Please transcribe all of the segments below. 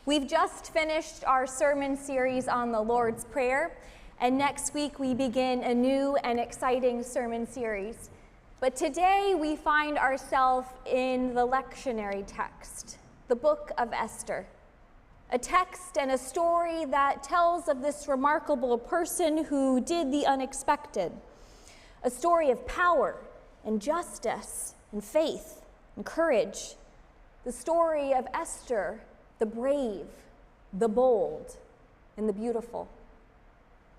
We've just finished our sermon series on the Lord's Prayer, and next week we begin a new and exciting sermon series. But today we find ourselves in the lectionary text, the book of Esther, a text and a story that tells of this remarkable person who did the unexpected, a story of power and justice and faith and courage, the story of Esther, the brave, the bold, and the beautiful.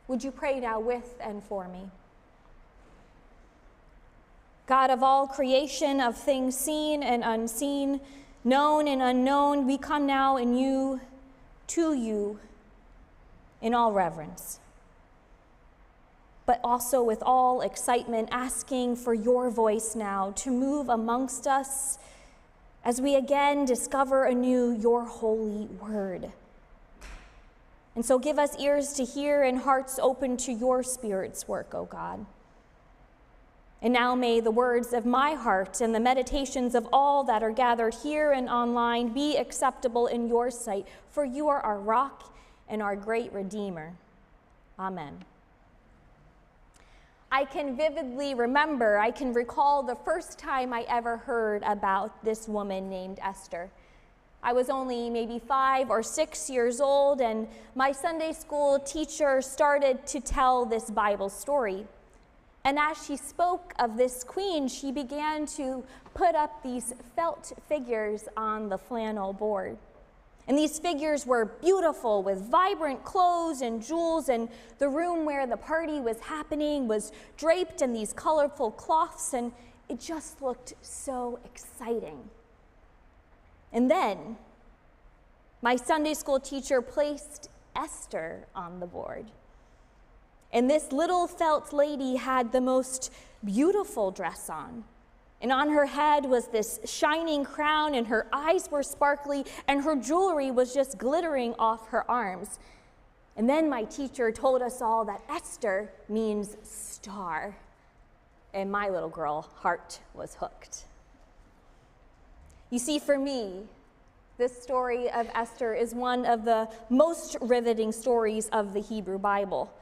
Would you pray now with and for me? God of all creation, of things seen and unseen, known and unknown, we come now in you, to you, in all reverence, but also with all excitement, asking for your voice now to move amongst us as we again discover anew your holy word. And so give us ears to hear and hearts open to your Spirit's work, O God. And now may the words of my heart and the meditations of all that are gathered here and online be acceptable in your sight, for you are our rock and our great Redeemer. Amen. I can vividly remember, I can recall the first time I ever heard about this woman named Esther. I was only maybe 5 or 6 years old, and my Sunday school teacher started to tell this Bible story. And as she spoke of this queen, she began to put up these felt figures on the flannel board. And these figures were beautiful with vibrant clothes and jewels, and the room where the party was happening was draped in these colorful cloths, and it just looked so exciting. And then my Sunday school teacher placed Esther on the board. And this little felt lady had the most beautiful dress on. And on her head was this shining crown, and her eyes were sparkly, and her jewelry was just glittering off her arms. And then my teacher told us all that Esther means star. And my little girl heart was hooked. You see, for me, this story of Esther is one of the most riveting stories of the Hebrew Bible.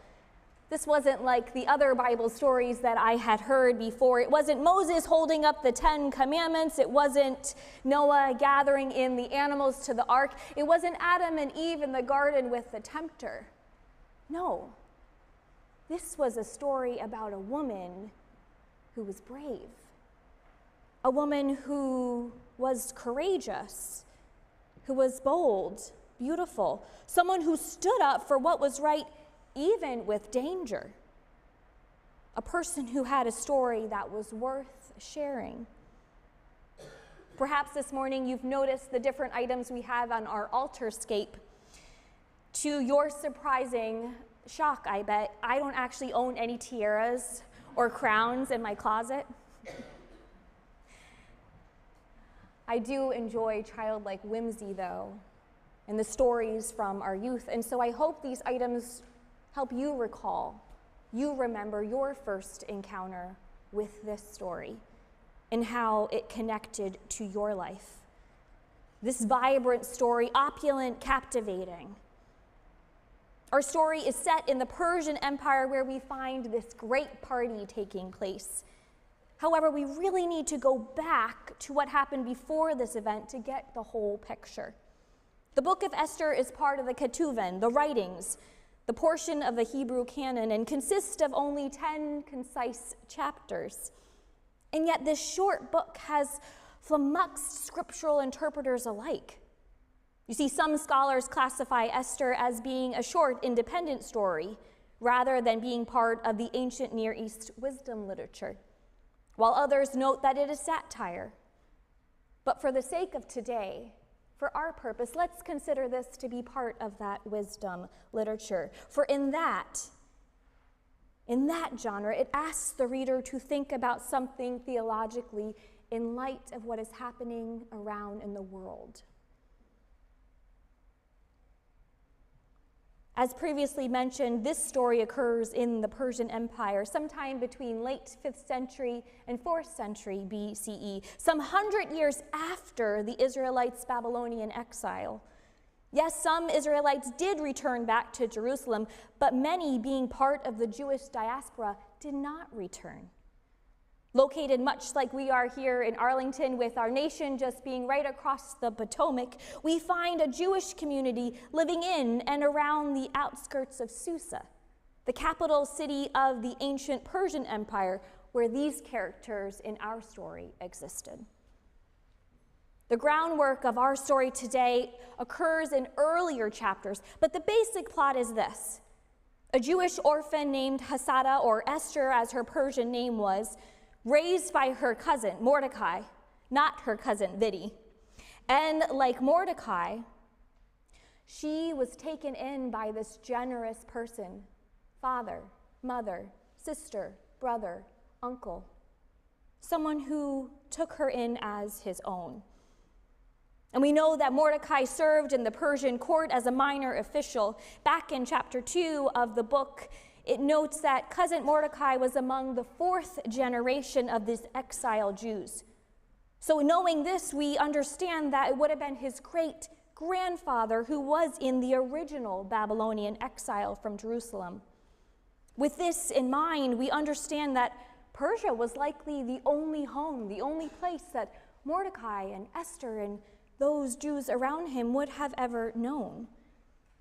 This wasn't like the other Bible stories that I had heard before. It wasn't Moses holding up the 10 Commandments. It wasn't Noah gathering in the animals to the ark. It wasn't Adam and Eve in the garden with the tempter. No, this was a story about a woman who was brave, a woman who was courageous, who was bold, beautiful, someone who stood up for what was right even with danger, a person who had a story that was worth sharing. Perhaps this morning you've noticed the different items we have on our altar scape. To your surprising shock, I bet, I don't actually own any tiaras or crowns in my closet. I do enjoy childlike whimsy, though, and the stories from our youth, and so I hope these items help you recall, you remember your first encounter with this story and how it connected to your life. This vibrant story, opulent, captivating. Our story is set in the Persian Empire, where we find this great party taking place. However, we really need to go back to what happened before this event to get the whole picture. The book of Esther is part of the Ketuvim, the writings, the portion of the Hebrew canon, and consists of only 10 concise chapters. And yet this short book has flummoxed scriptural interpreters alike. You see, some scholars classify Esther as being a short, independent story, rather than being part of the ancient Near East wisdom literature, while others note that it is satire. But for the sake of today, for our purpose, let's consider this to be part of that wisdom literature. For in that genre, it asks the reader to think about something theologically in light of what is happening around in the world. As previously mentioned, this story occurs in the Persian Empire sometime between late 5th century and 4th century BCE, some 100 years after the Israelites' Babylonian exile. Yes, some Israelites did return back to Jerusalem, but many, being part of the Jewish diaspora, did not return. Located much like we are here in Arlington, with our nation just being right across the Potomac, we find a Jewish community living in and around the outskirts of Susa, the capital city of the ancient Persian Empire, where these characters in our story existed. The groundwork of our story today occurs in earlier chapters, but the basic plot is this. A Jewish orphan named Hadassah, or Esther as her Persian name was, raised by her cousin Mordecai, not her cousin Vidi. And like Mordecai, she was taken in by this generous person, father, mother, sister, brother, uncle, someone who took her in as his own. And we know that Mordecai served in the Persian court as a minor official. Back in chapter 2 of the book, it notes that cousin Mordecai was among the 4th generation of these exiled Jews. So knowing this, we understand that it would have been his great-grandfather who was in the original Babylonian exile from Jerusalem. With this in mind, we understand that Persia was likely the only home, the only place that Mordecai and Esther and those Jews around him would have ever known.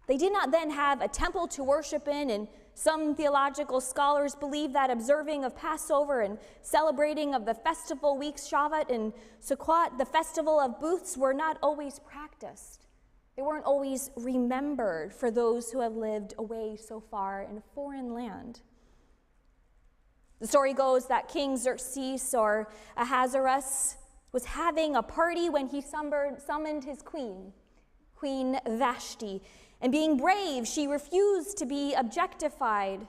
They did not then have a temple to worship in, and some theological scholars believe that observing of Passover and celebrating of the festival weeks Shavuot and Sukkot, the festival of booths, were not always practiced. They weren't always remembered for those who have lived away so far in a foreign land. The story goes that King Xerxes, or Ahasuerus, was having a party when he summoned his queen, Queen Vashti. And being brave, she refused to be objectified.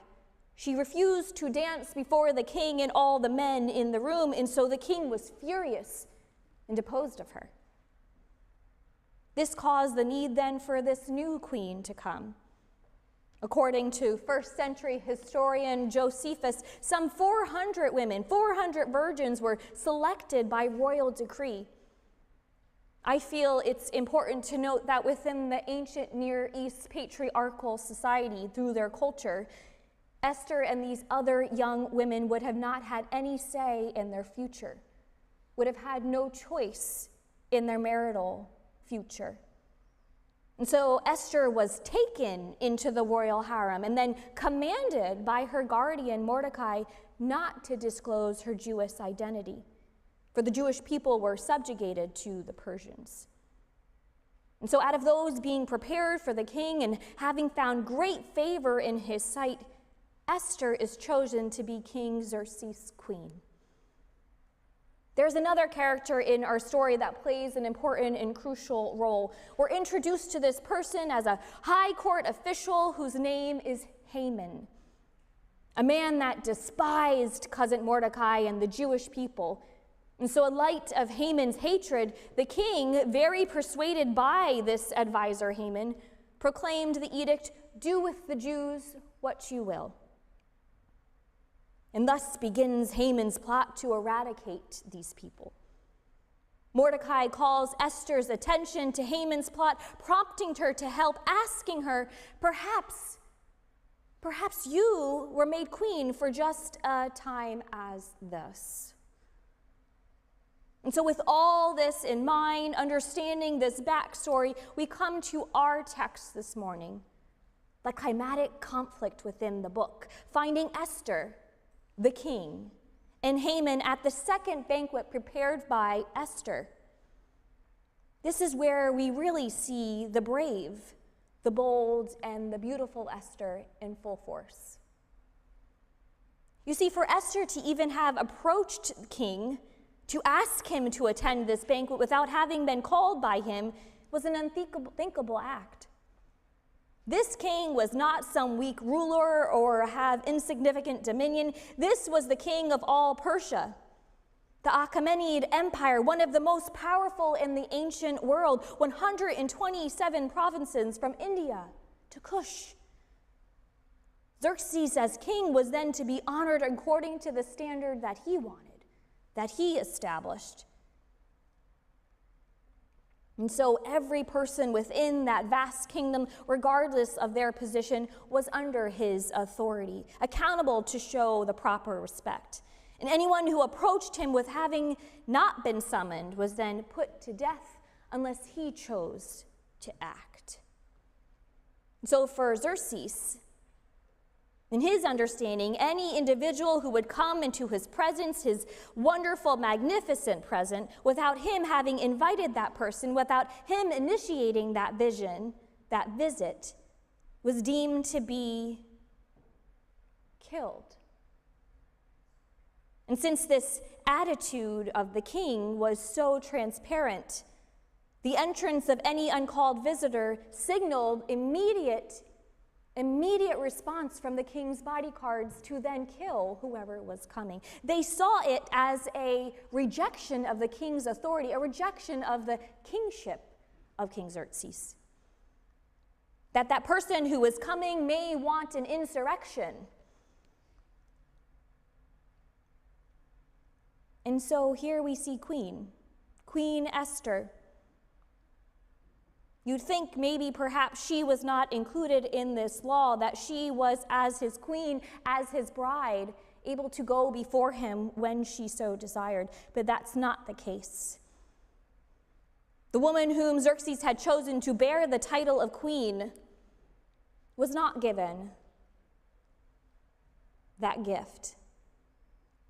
She refused to dance before the king and all the men in the room, and so the king was furious and deposed of her. This caused the need then for this new queen to come. According to 1st century historian Josephus, some 400 women, 400 virgins were selected by royal decree. I feel it's important to note that within the ancient Near East patriarchal society, through their culture, Esther and these other young women would have not had any say in their future, would have had no choice in their marital future. And so Esther was taken into the royal harem and then commanded by her guardian Mordecai not to disclose her Jewish identity, for the Jewish people were subjugated to the Persians. And so out of those being prepared for the king and having found great favor in his sight, Esther is chosen to be King Xerxes' queen. There's another character in our story that plays an important and crucial role. We're introduced to this person as a high court official whose name is Haman, a man that despised cousin Mordecai and the Jewish people. And so in light of Haman's hatred, the king, very persuaded by this advisor Haman, proclaimed the edict, "Do with the Jews what you will." And thus begins Haman's plot to eradicate these people. Mordecai calls Esther's attention to Haman's plot, prompting her to help, asking her, perhaps you were made queen for just a time as this. And so with all this in mind, understanding this backstory, we come to our text this morning, the climatic conflict within the book, finding Esther, the king, and Haman at the second banquet prepared by Esther. This is where we really see the brave, the bold, and the beautiful Esther in full force. You see, for Esther to even have approached the king to ask him to attend this banquet without having been called by him was an unthinkable act. This king was not some weak ruler or have insignificant dominion. This was the king of all Persia, the Achaemenid Empire, one of the most powerful in the ancient world, 127 provinces from India to Kush. Xerxes as king was then to be honored according to the standard that he wanted, that he established. And so every person within that vast kingdom, regardless of their position, was under his authority, accountable to show the proper respect. And anyone who approached him with having not been summoned was then put to death unless he chose to act. So for Xerxes, in his understanding, any individual who would come into his presence, his wonderful, magnificent presence, without him having invited that person, without him initiating that visit, was deemed to be killed. And since this attitude of the king was so transparent, the entrance of any uncalled visitor signaled immediate response from the king's bodyguards to then kill whoever was coming. They saw it as a rejection of the king's authority, a rejection of the kingship of King Xerxes. That person who was coming may want an insurrection. And so here we see Queen Esther. You'd think maybe perhaps she was not included in this law, that she was, as his queen, as his bride, able to go before him when she so desired. But that's not the case. The woman whom Xerxes had chosen to bear the title of queen was not given that gift.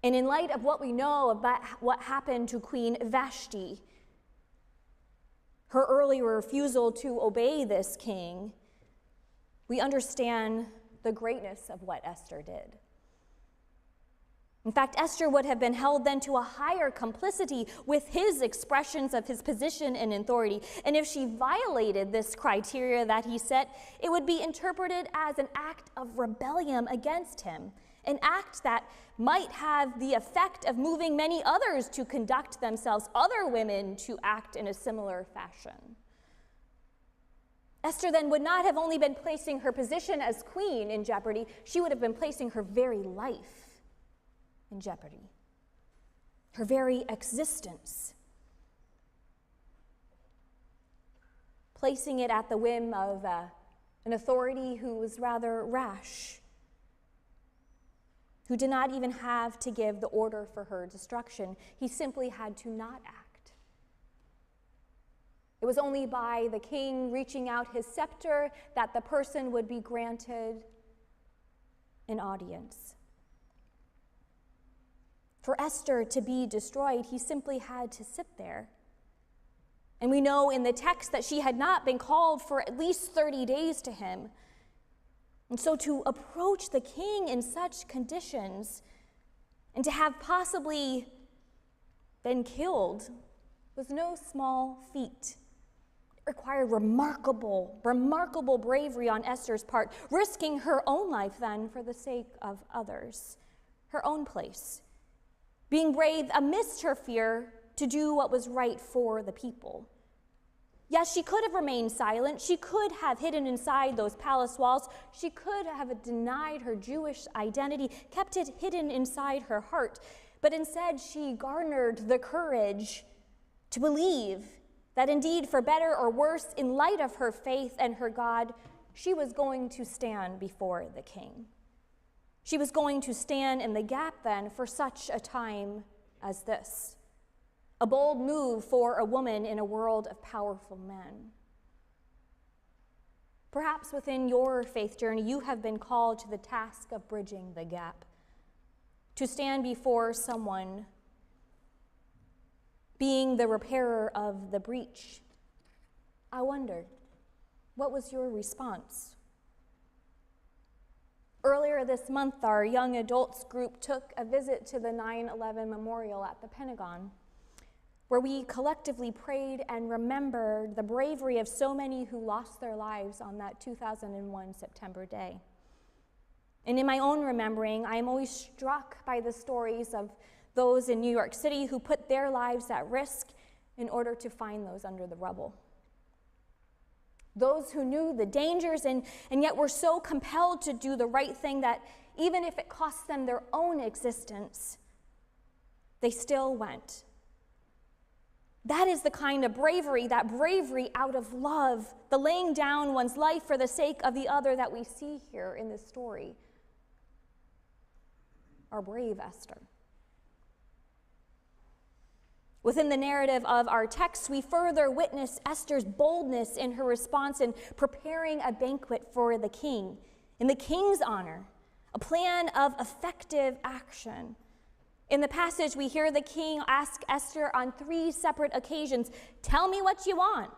And in light of what we know about what happened to Queen Vashti, her early refusal to obey this king, we understand the greatness of what Esther did. In fact, Esther would have been held then to a higher complicity with his expressions of his position and authority. And if she violated this criteria that he set, it would be interpreted as an act of rebellion against him, an act that might have the effect of moving many others to conduct themselves, other women to act in a similar fashion. Esther then would not have only been placing her position as queen in jeopardy, she would have been placing her very life in jeopardy, her very existence, placing it at the whim of an authority who was rather rash, who did not even have to give the order for her destruction. He simply had to not act. It was only by the king reaching out his scepter that the person would be granted an audience. For Esther to be destroyed, he simply had to sit there. And we know in the text that she had not been called for at least 30 days to him. And so to approach the king in such conditions and to have possibly been killed was no small feat. It required remarkable bravery on Esther's part, risking her own life then for the sake of others, her own place, being brave amidst her fear to do what was right for the people. Yes, she could have remained silent. She could have hidden inside those palace walls. She could have denied her Jewish identity, kept it hidden inside her heart. But instead, she garnered the courage to believe that indeed, for better or worse, in light of her faith and her God, she was going to stand before the king. She was going to stand in the gap then for such a time as this. A bold move for a woman in a world of powerful men. Perhaps within your faith journey, you have been called to the task of bridging the gap, to stand before someone, being the repairer of the breach. I wonder, what was your response? Earlier this month, our young adults group took a visit to the 9/11 memorial at the Pentagon, where we collectively prayed and remembered the bravery of so many who lost their lives on that 2001 September day. And in my own remembering, I am always struck by the stories of those in New York City who put their lives at risk in order to find those under the rubble. Those who knew the dangers and yet were so compelled to do the right thing that even if it cost them their own existence, they still went. That is the kind of bravery, that bravery out of love, the laying down one's life for the sake of the other that we see here in this story. Our brave Esther. Within the narrative of our text, we further witness Esther's boldness in her response in preparing a banquet for the king, in the king's honor, a plan of effective action. In the passage, we hear the king ask Esther on 3 separate occasions, "Tell me what you want."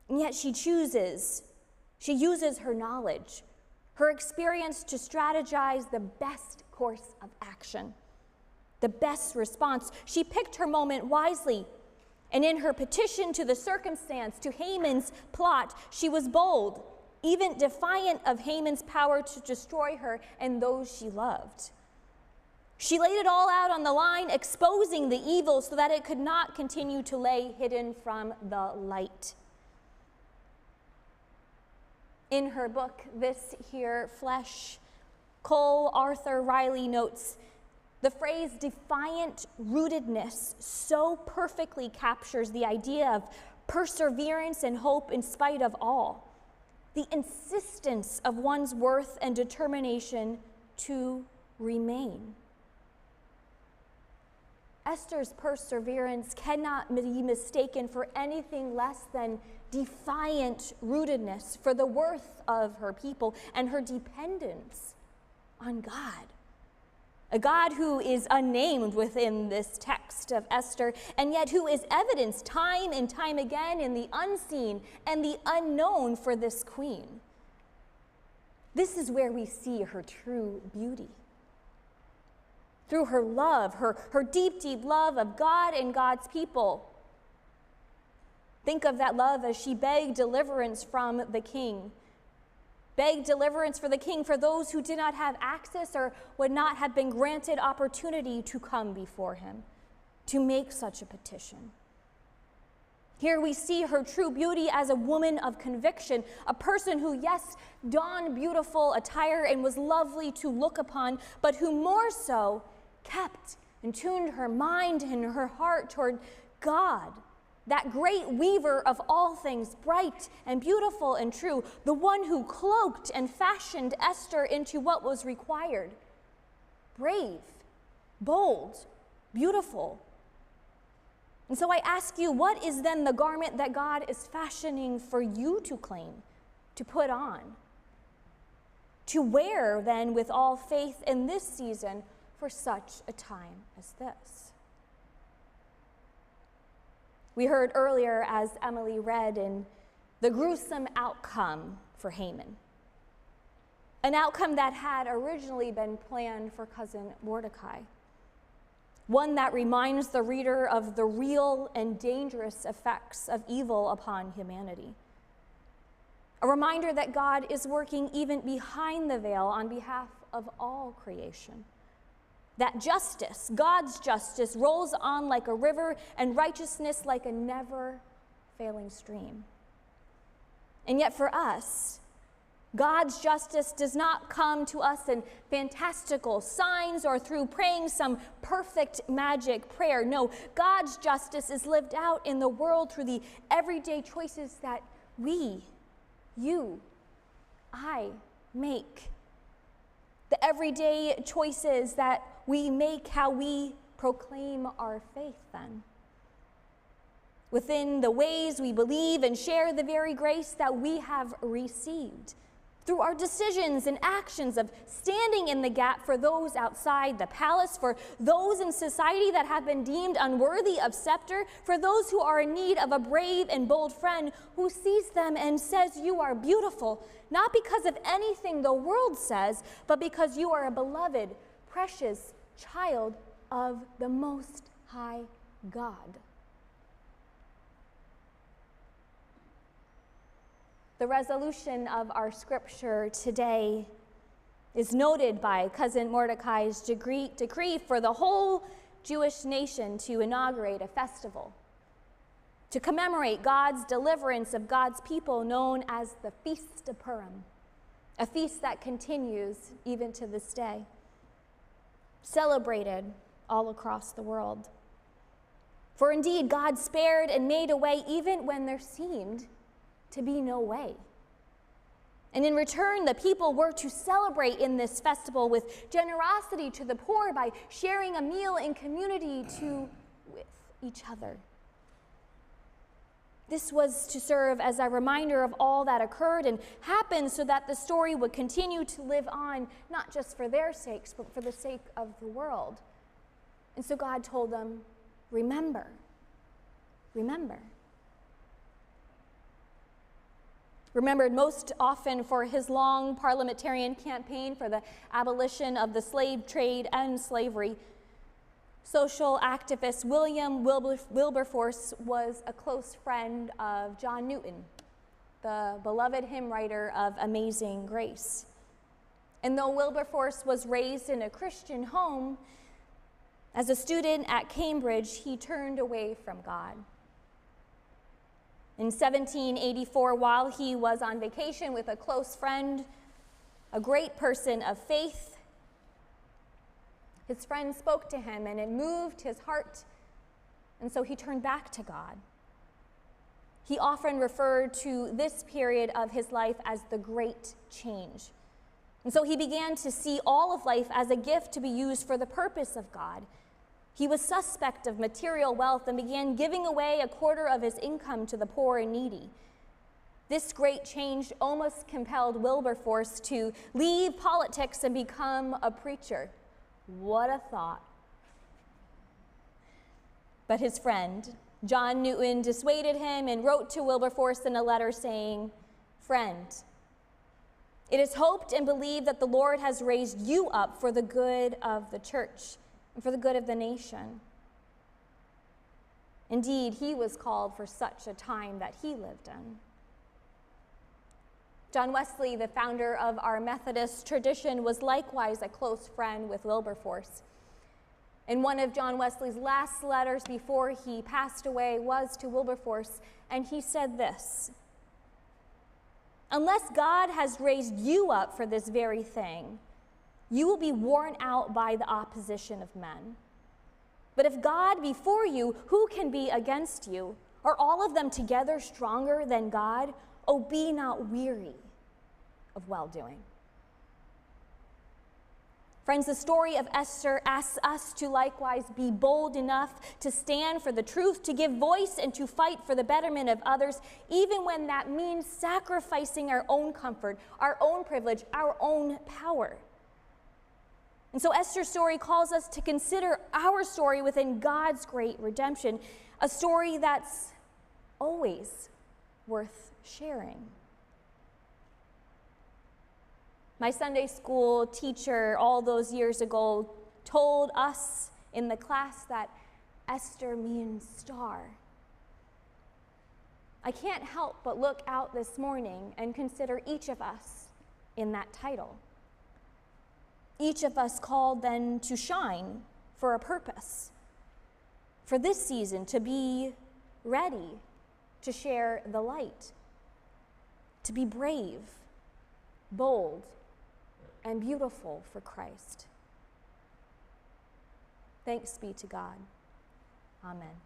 And yet she uses her knowledge, her experience to strategize the best course of action, the best response. She picked her moment wisely, and in her petition to the circumstance, to Haman's plot, she was bold, even defiant of Haman's power to destroy her and those she loved. She laid it all out on the line, exposing the evil so that it could not continue to lay hidden from the light. In her book, This Here Flesh, Cole Arthur Riley notes, the phrase defiant rootedness so perfectly captures the idea of perseverance and hope in spite of all, the insistence of one's worth and determination to remain. Esther's perseverance cannot be mistaken for anything less than defiant rootedness for the worth of her people and her dependence on God. A God who is unnamed within this text of Esther, and yet who is evidenced time and time again in the unseen and the unknown for this queen. This is where we see her true beauty. Through her love, her deep, deep love of God and God's people. Think of that love as she begged deliverance from the king. Begged deliverance for the king for those who did not have access or would not have been granted opportunity to come before him, to make such a petition. Here we see her true beauty as a woman of conviction, a person who, yes, donned beautiful attire and was lovely to look upon, but who more so kept and tuned her mind and her heart toward God, that great weaver of all things bright and beautiful and true, the one who cloaked and fashioned Esther into what was required. Brave, bold, beautiful. And so I ask you, what is then the garment that God is fashioning for you to claim, to put on? To wear then with all faith in this season for such a time as this. We heard earlier, as Emily read, in the gruesome outcome for Haman, an outcome that had originally been planned for cousin Mordecai, one that reminds the reader of the real and dangerous effects of evil upon humanity, a reminder that God is working even behind the veil on behalf of all creation. That justice, God's justice, rolls on like a river and righteousness like a never-failing stream. And yet for us, God's justice does not come to us in fantastical signs or through praying some perfect magic prayer. No, God's justice is lived out in the world through the everyday choices that we, you, I make. The everyday choices that we make, how we proclaim our faith then. Within the ways we believe and share the very grace that we have received. Through our decisions and actions of standing in the gap for those outside the palace, for those in society that have been deemed unworthy of scepter, for those who are in need of a brave and bold friend who sees them and says, "You are beautiful," not because of anything the world says, but because you are a beloved, precious child of the Most High God. The resolution of our scripture today is noted by cousin Mordecai's decree for the whole Jewish nation to inaugurate a festival, to commemorate God's deliverance of God's people known as the Feast of Purim, a feast that continues even to this day, celebrated all across the world. For indeed, God spared and made a way even when there seemed to be no way. And in return, the people were to celebrate in this festival with generosity to the poor by sharing a meal in community with each other. This was to serve as a reminder of all that occurred and happened so that the story would continue to live on, not just for their sakes, but for the sake of the world. And so God told them, remember, remember. Remembered most often for his long parliamentarian campaign for the abolition of the slave trade and slavery, social activist William Wilberforce was a close friend of John Newton, the beloved hymn writer of Amazing Grace. And though Wilberforce was raised in a Christian home, as a student at Cambridge, he turned away from God. In 1784, while he was on vacation with a close friend, a great person of faith, his friend spoke to him and it moved his heart, and so he turned back to God. He often referred to this period of his life as the Great Change. And so he began to see all of life as a gift to be used for the purpose of God. He was suspect of material wealth and began giving away a quarter of his income to the poor and needy. This great change almost compelled Wilberforce to leave politics and become a preacher. What a thought. But his friend, John Newton, dissuaded him and wrote to Wilberforce in a letter saying, "Friend, it is hoped and believed that the Lord has raised you up for the good of the church and for the good of the nation." Indeed, he was called for such a time that he lived in. John Wesley, the founder of our Methodist tradition, was likewise a close friend with Wilberforce. And one of John Wesley's last letters before he passed away was to Wilberforce, and he said this: "Unless God has raised you up for this very thing, you will be worn out by the opposition of men. But if God be for you, who can be against you? Are all of them together stronger than God? Oh, be not weary of well-doing." Friends, the story of Esther asks us to likewise be bold enough to stand for the truth, to give voice and to fight for the betterment of others, even when that means sacrificing our own comfort, our own privilege, our own power. And so Esther's story calls us to consider our story within God's great redemption, a story that's always worth sharing. My Sunday school teacher all those years ago told us in the class that Esther means star. I can't help but look out this morning and consider each of us in that title. Each of us called then to shine for a purpose, for this season to be ready to share the light, to be brave, bold, and beautiful for Christ. Thanks be to God. Amen.